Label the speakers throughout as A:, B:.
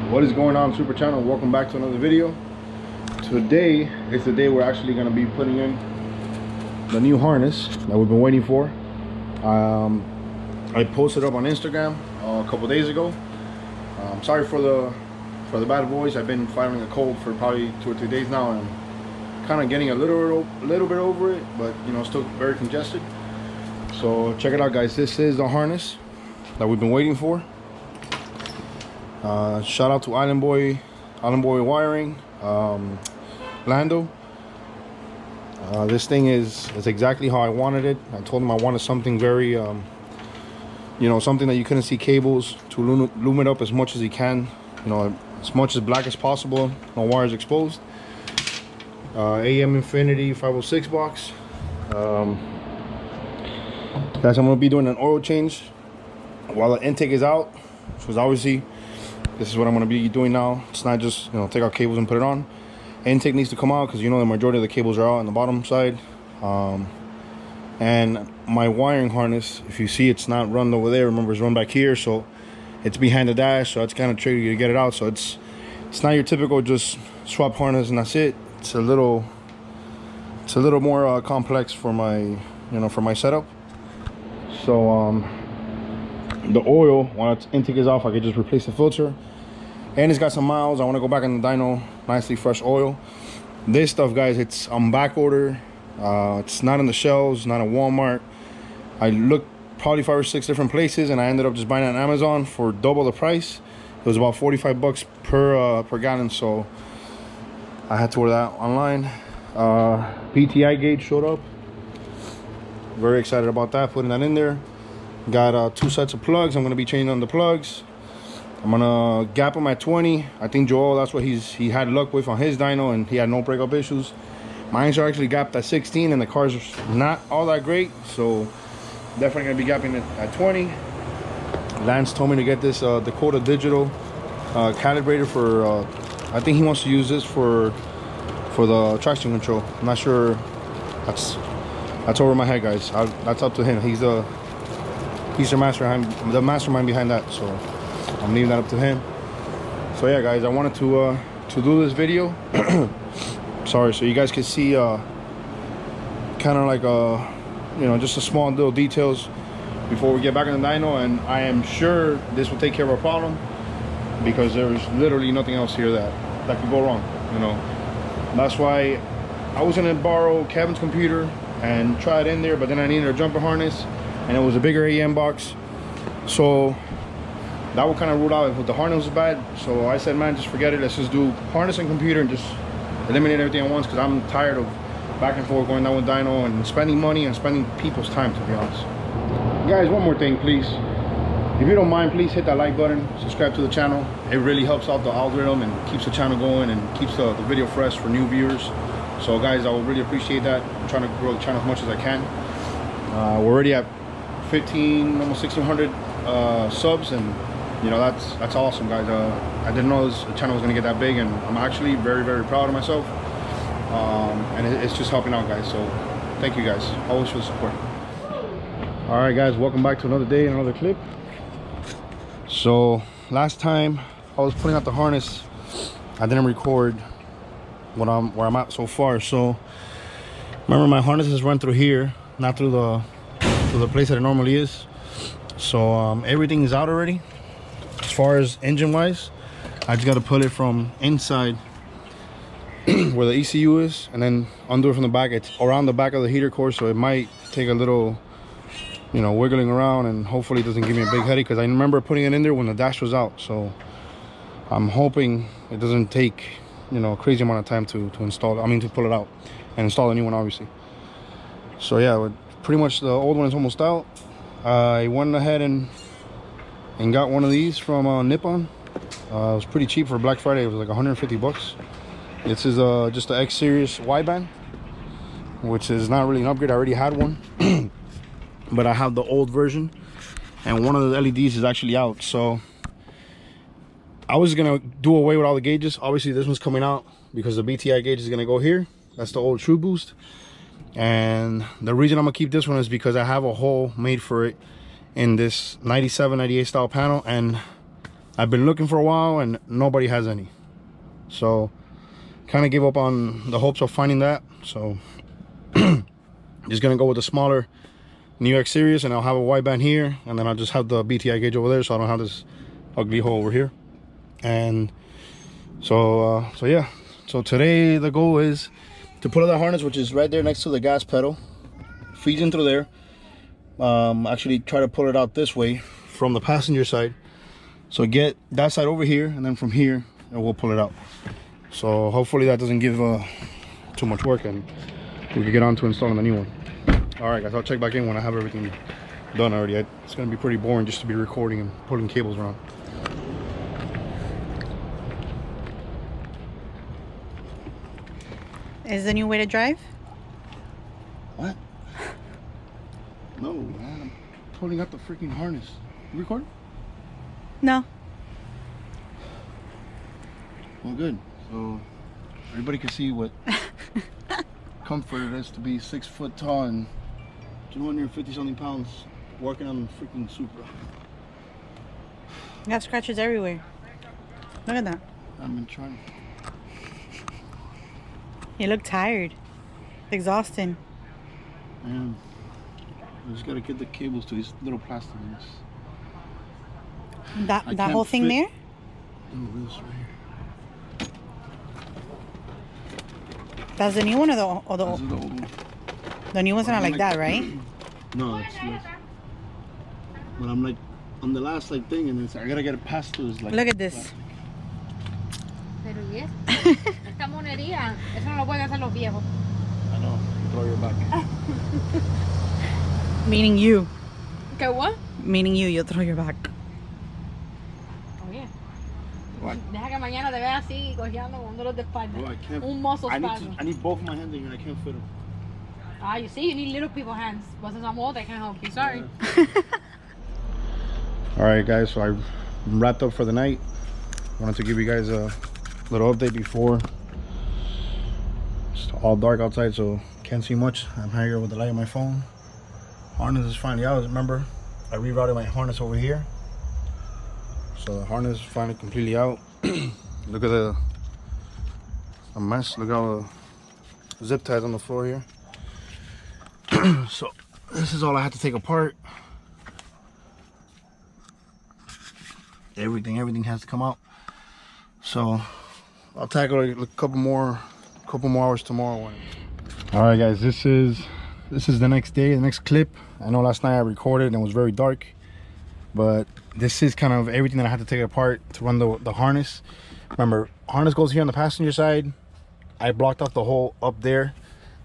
A: What is going on, Supra channel? Welcome back to another video. Today is the day we're actually going to be putting in the new harness that we've been waiting for. I posted up on Instagram a couple days ago. Sorry for the bad voice. I've been fighting a cold for probably 2 or 3 days now, and I'm kind of getting a little bit over it, but you know, still very congested. So check it out, guys. This is the harness that we've been waiting for. Shout out to Island Boy Wiring, Lando. This thing is exactly how I wanted it. I told him I wanted something very, you know, something that you couldn't see cables, to loom it up as much as you can, you know, as much as black as possible, no wires exposed. AEM Infinity 506 box. Guys, I'm gonna be doing an oil change while the intake is out, because obviously this is what I'm going to be doing now. It's not just, you know, take out cables and put it on. Intake needs to come out because, you know, the majority of the cables are out on the bottom side. And my wiring harness, if you see, it's not run over there. Remember, it's run back here, so it's behind the dash, so it's kind of tricky to get it out. So it's not your typical just swap harness and that's it. It's a little more complex for my, you know, for my setup. So the oil, while its intake is off, I could just replace the filter. And it's got some miles. I want to go back in the dyno, nicely fresh oil. This stuff, guys, it's on back order. It's not in the shelves, not at Walmart. I looked probably 5 or 6 different places, and I ended up just buying it on Amazon for double the price. It was about 45 bucks per gallon, so I had to order that online. PTI gauge showed up. Very excited about that, putting that in there. Got 2 sets of plugs. I'm going to be changing on the plugs. I'm going to gap them at 20. I think Joel, that's what he had luck with on his dyno, and he had no breakup issues. Mine are actually gapped at 16, and the car's not all that great, so definitely going to be gapping it at 20. Lance told me to get this Dakota Digital calibrator for, I think he wants to use this for the traction control. I'm not sure. That's over my head, guys. That's up to him. He's the mastermind behind that, so I'm leaving that up to him. So yeah, guys, I wanted to do this video sorry, so you guys can see kind of like you know, just a small little details before we get back in the dyno, and I am sure this will take care of our problem, because there's literally nothing else here that could go wrong, you know. That's why I was gonna borrow Kevin's computer and try it in there, but then I needed a jumper harness, and it was a bigger AEM box, so that would kind of rule out if the harness was bad. So I said, man, just forget it. Let's just do harness and computer and just eliminate everything at once, because I'm tired of back and forth going down with dyno and spending money and spending people's time, to be honest. Guys, one more thing, please. If you don't mind, please hit that like button, subscribe to the channel. It really helps out the algorithm and keeps the channel going and keeps the video fresh for new viewers. So guys, I would really appreciate that. I'm trying to grow the channel as much as I can. We're already at 15, almost 1600 subs, and you know, that's awesome, guys. I didn't know the channel was gonna get that big, and I'm actually very, very proud of myself. And it's just helping out, guys. So thank you, guys, always for the support. All right, guys, welcome back to another day, another clip. So last time I was putting out the harness, I didn't record where I'm at so far. So remember, my harness is run through here, not through the place that it normally is. So everything is out already. As far as engine wise, I just got to pull it from inside where the ECU is, and then undo it from the back. It's around the back of the heater core, so it might take a little, you know, wiggling around, and hopefully it doesn't give me a big headache, because I remember putting it in there when the dash was out. So I'm hoping it doesn't take, you know, a crazy amount of time to install, I mean, to pull it out and install a new one, obviously. So yeah, pretty much the old one is almost out. I went ahead and got one of these from Nippon. It was pretty cheap for Black Friday. It was like 150 bucks. This is just the X series wideband, which is not really an upgrade. I already had one but I have the old version, and one of the LEDs is actually out. So I was gonna do away with all the gauges. Obviously this one's coming out because the BTI gauge is gonna go here. That's the old True Boost, and the reason I'm gonna keep this one is because I have a hole made for it in this 97, 98 style panel, and I've been looking for a while and nobody has any. So kind of gave up on the hopes of finding that. So just gonna go with the smaller New York series, and I'll have a wide band here, and then I'll just have the BTI gauge over there, so I don't have this ugly hole over here. And so yeah, so today the goal is to put on the harness, which is right there next to the gas pedal, feeds in through there. Actually try to pull it out this way from the passenger side, so get that side over here, and then from here and we'll pull it out. So hopefully that doesn't give too much work, and we can get on to installing the new one. All right, guys, I'll check back in when I have everything done already. It's gonna be pretty boring just to be recording and pulling cables around.
B: Is the new way to drive?
A: What? No, man, I'm pulling out the freaking harness. You recording?
B: No.
A: Well, good. So everybody can see what comfort it is to be 6 foot tall and 250 something pounds working on the freaking Supra.
B: You have scratches everywhere. Look at that.
A: I've been trying.
B: You look tired. Exhausting.
A: Man, I just gotta get the cables to these little plastic ones.
B: That whole thing there?
A: Oh, this right here.
B: That's the new one, or the
A: This is the old one.
B: the new ones are not like that, right?
A: No, it's less. But I'm like on the last like thing, and it's, I gotta get it past those. Like,
B: Look at this.
C: Pero y esta monería, eso no lo pueden hacer los viejos.
A: I know. Throw your back.
B: Meaning you.
C: ¿Qué what?
B: Meaning you throw your back.
C: Oye,
A: What?
C: deja que mañana te vea así cojeando con dolor de espalda.
A: Bro, I can't.
C: Un muscle spasm.
A: I need both my hands in here. I can't fit them.
C: Ah, you see, you need little people hands. But since I'm old, I can't help you. Sorry.
A: All right, guys. So I wrapped up for the night. Wanted to give you guys a little update before. It's all dark outside, so can't see much. I'm here with the light on my phone. Harness is finally out. Remember, I rerouted my harness over here, so the harness is finally completely out. Look at the mess. Look at all the zip ties on the floor here. So this is all I had to take apart. Everything has to come out. So I'll tackle it a couple more hours tomorrow. All right, guys, this is the next day, the next clip. I know last night I recorded and it was very dark, but this is kind of everything that I had to take apart to run the harness. Remember, harness goes here on the passenger side. I blocked off the hole up there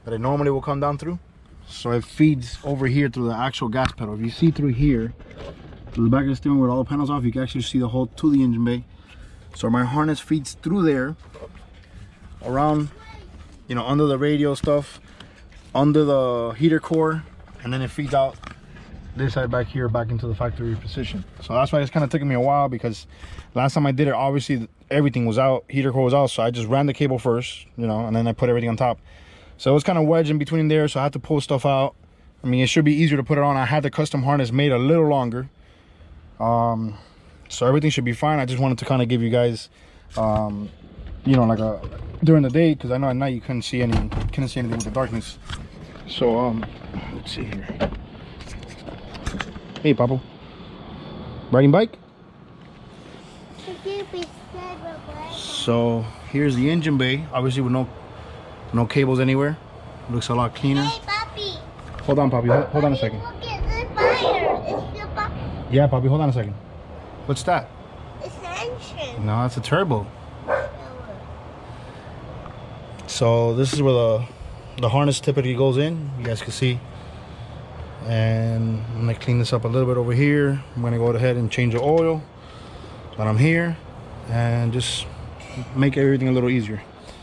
A: that it normally will come down through, so it feeds over here through the actual gas pedal. If you see through here, through the back of the steering with all the panels off, you can actually see the hole to the engine bay. So my harness feeds through there, around, you know, under the radio stuff, under the heater core, and then it feeds out this side back here, back into the factory position. So that's why it's kind of taking me a while, because last time I did it, obviously everything was out, heater core was out, so I just ran the cable first, you know, and then I put everything on top. So it was kind of wedged in between there, so I had to pull stuff out. I mean, it should be easier to put it on. I had the custom harness made a little longer. So everything should be fine. I just wanted to kind of give you guys, you know, like during the day, because I know at night you couldn't see anything with the darkness. So let's see here. Hey, Papa. Riding bike? So here's the engine bay, obviously with no cables anywhere. Looks a lot cleaner.
D: Hey, Papi.
A: Hold on, Papi. Hold on a second.
D: Look at this fire. It's the
A: Yeah, Papi. Hold on a second. What's that?
D: It's the engine.
A: No, it's a turbo. So this is where the harness typically goes in. You guys can see. And I'm gonna clean this up a little bit over here. I'm gonna go ahead and change the oil when I'm here, and just make everything a little easier.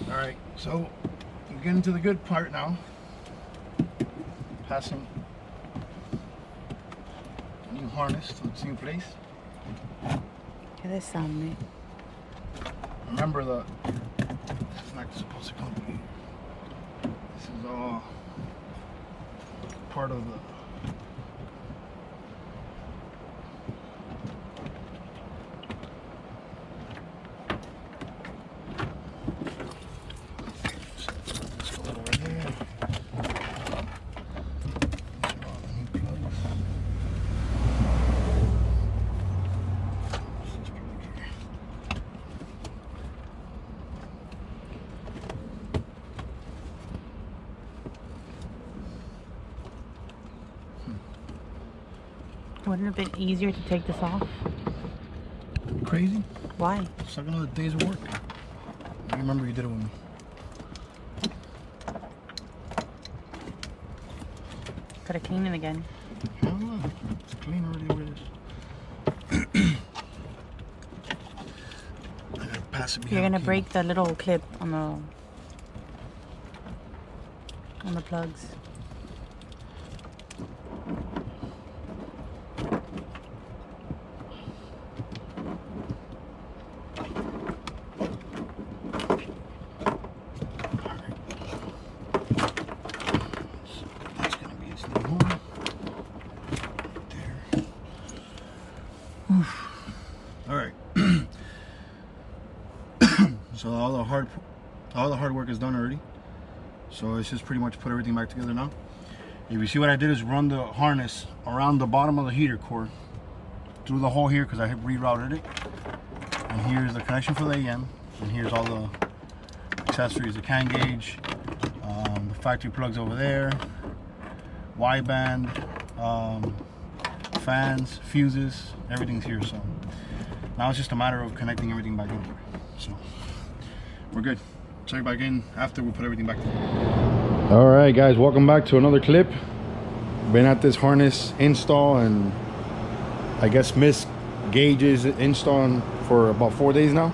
A: All right, so we're getting to the good part now. Passing the new harness to its new place.
B: Look at this sound, man.
A: Remember, it's not supposed to come here. This is all part of the
B: Wouldn't it have been easier to take this off?
A: Crazy.
B: Why?
A: It's like another day's of work. I remember you did it with me.
B: Gotta clean it again.
A: I don't know. It's clean already the way it is. I gotta pass it behind.
B: You're gonna
A: the
B: break the little clip on the plugs.
A: That's gonna be its new home. There. All right. So all the hard work is done already. So it's just pretty much put everything back together now. If you see what I did is run the harness around the bottom of the heater core through the hole here because I have rerouted it. And here's the connection for the AEM. And here's all the accessories, the can gauge, the factory plugs over there, wideband, fans, fuses, everything's here. So now it's just a matter of connecting everything back in. So we're good. Check back in after we put everything back together. All right, guys, welcome back to another clip. Been at this harness install and I guess missed gauges installing for about 4 days now.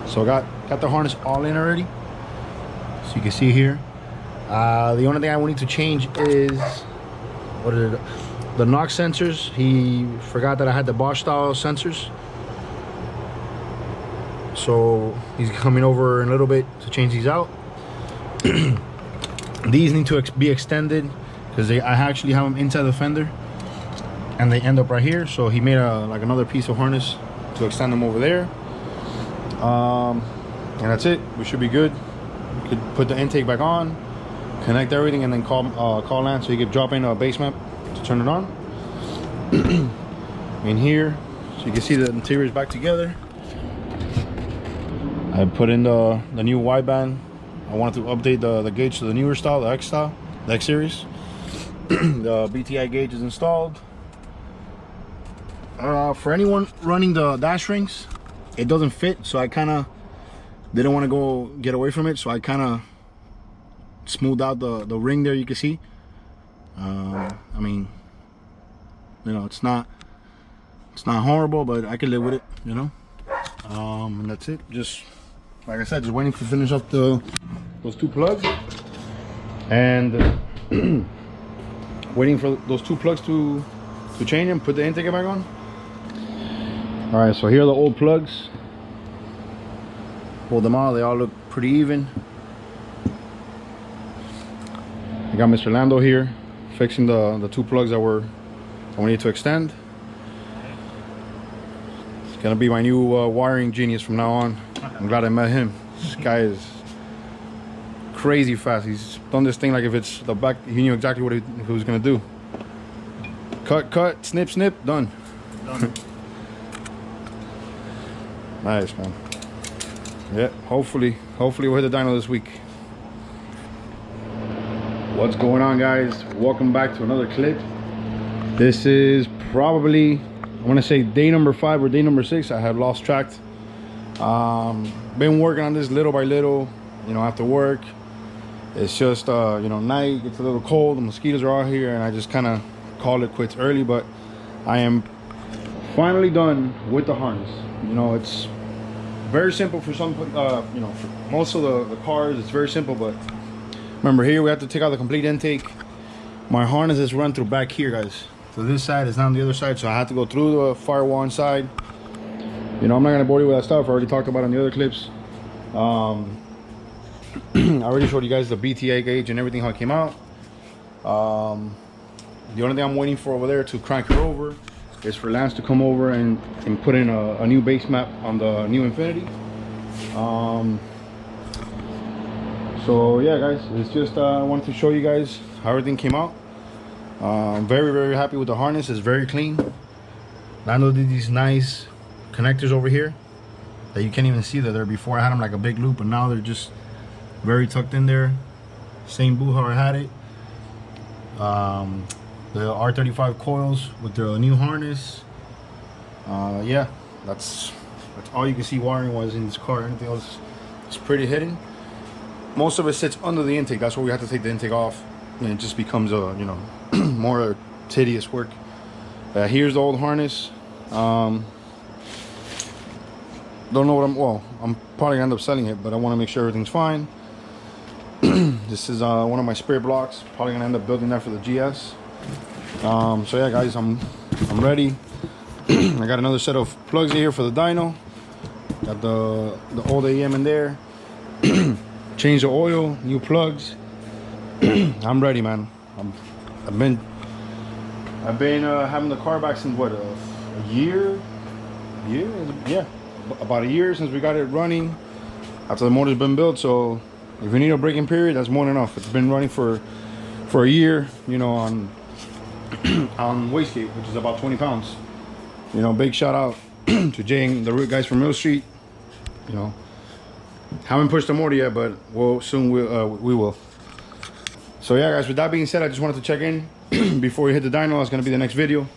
A: So got the harness all in already, so you can see here. The only thing I will need to change is the knock sensors. He forgot that I had the Bosch style sensors, so he's coming over in a little bit to change these out. These need to be extended because I actually have them inside the fender and they end up right here, so he made like another piece of harness to extend them over there. And that's it. We should be good. We could put the intake back on, connect everything, and then call Lance so he could drop in a base map to turn it on. In here, so you can see the interior is back together. I put in the new wideband. I wanted to update the gauge to the newer style, the X style, the X series. The BTI gauge is installed. For anyone running the dash rings, it doesn't fit, so I kind of didn't want to go get away from it, so I kind of smoothed out the ring there. You can see. I mean, you know, it's not horrible, but I can live with it, you know. And that's it. Just like I said, just waiting to finish up those two plugs, and waiting for those two plugs to change them, put the intake back on. All right, so here are the old plugs. Pull them out, they all look pretty even. I got Mr. Lando here fixing the two plugs that we need to extend. It's gonna be my new wiring genius from now on. I'm glad I met him. This guy is crazy fast. He's done this thing like if it's the back, he knew exactly what he was gonna do. Cut, snip, snip, done. Nice, man. Yeah, hopefully we'll hit the dyno this week. What's going on, guys? Welcome back to another clip. This is probably, I want to say day number 5 or day number 6. I have lost track. Been working on this little by little, you know, after work. It's just you know, night, it's a little cold, the mosquitoes are out here, and I just kind of call it quits early. But I am finally done with the harness. You know, it's very simple for some, you know, for most of the cars, it's very simple. But remember, here we have to take out the complete intake. My harness is run through back here, guys. So this side is not on the other side, so I have to go through the firewall inside. You know, I'm not gonna bore you with that stuff. I already talked about it in the other clips. I already showed you guys the BTA gauge and everything, how it came out. The only thing I'm waiting for over there to crank her over is for Lance to come over and put in a new base map on the new Infinity. So yeah, guys, it's just I wanted to show you guys how everything came out. I'm very happy with the harness. It's very clean. Lando did these nice connectors over here that you can't even see. That there before I had them like a big loop, but now they're just very tucked in there. Same boo how I had it. the R35 coils with the new harness. Yeah, that's all you can see wiring wise in this car. Anything else is pretty hidden. Most of it sits under the intake. That's where we have to take the intake off, and it just becomes a, you know, more tedious work. Here's the old harness. Don't know what I'm probably gonna end up selling it, but I want to make sure everything's fine. This is one of my spare blocks. Probably gonna end up building that for the GS. So yeah, guys, I'm ready. I got another set of plugs here for the dyno. Got the old AEM in there. Change the oil, new plugs. I'm ready, man. I've been having the car back since what, a year? Yeah, about a year since we got it running after the motor's been built. So if you need a braking period, that's more than enough. It's been running for a year, you know, on wastegate, which is about 20 pounds. You know, big shout out to Jay and the guys from Mill Street. You know, haven't pushed the motor yet, but soon we will. So yeah, guys, with that being said, I just wanted to check in before we hit the dyno. It's gonna be the next video.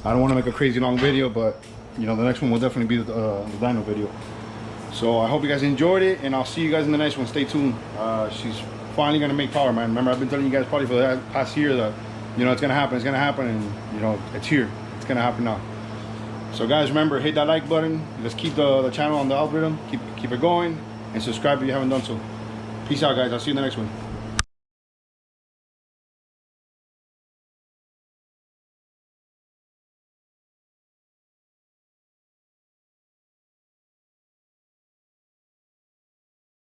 A: I don't want to make a crazy long video, but you know, the next one will definitely be the dyno video. So I hope you guys enjoyed it, and I'll see you guys in the next one. Stay tuned. She's finally gonna make power, man. Remember, I've been telling you guys probably for the past year that, you know, it's gonna happen, and you know, it's here. It's gonna happen now. So guys, remember, hit that like button. Let's keep the channel on the algorithm. Keep it going, and subscribe if you haven't done so. Peace out, guys. I'll see you in the next one.